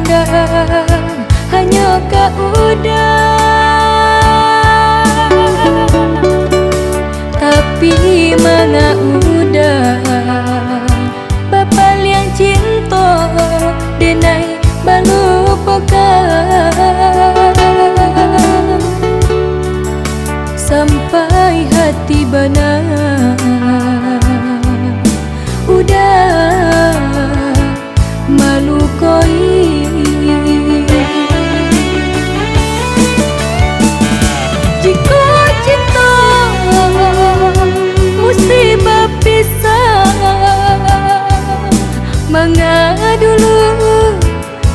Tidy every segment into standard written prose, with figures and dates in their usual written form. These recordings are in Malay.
udang, hanya kau udang. Tapi mana udang bapa yang cinta denai balu pegang, sampai hati benar udah malu koi. Jika cinta mesti berpisah, mengapa dulu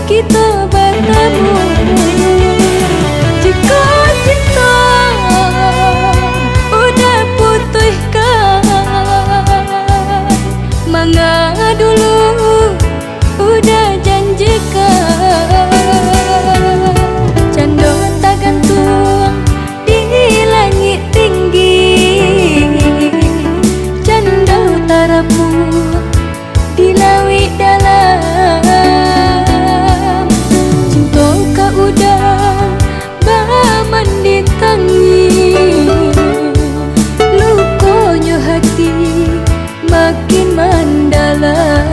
kita bertemu? Jika cinta udah putuskan, mengapa dulu udah janjikan? Candor tak gantung di langit tinggi, candor tak rapuh di laut dalam. Cinta kau udah mandi tangi, lukanya hati makin mendalam.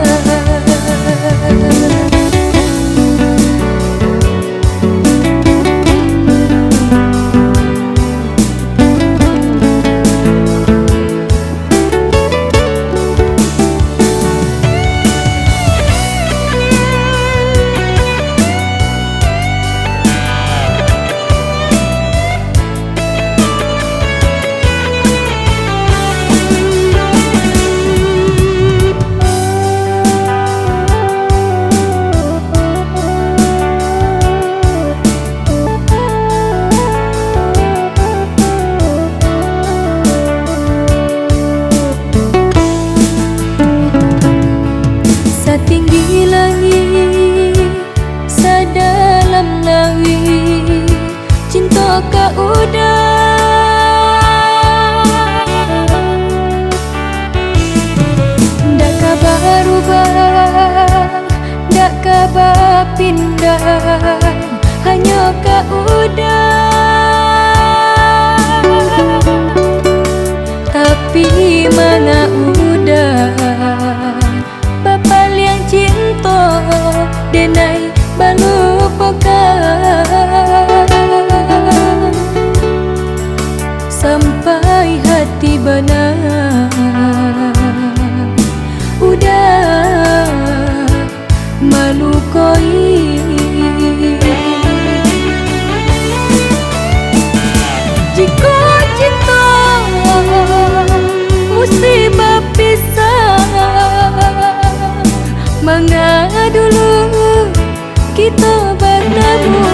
Setinggi langit, sedalam laut, cinta kau udah. Dak kabar ubah, dak kabar pindah, hanya kau udah. Tapi mana udah cinta denai balu pegang, sampai hati benar udah malu koi. Jika cinta mesti berpisah, mengapa dulu kita bertemu?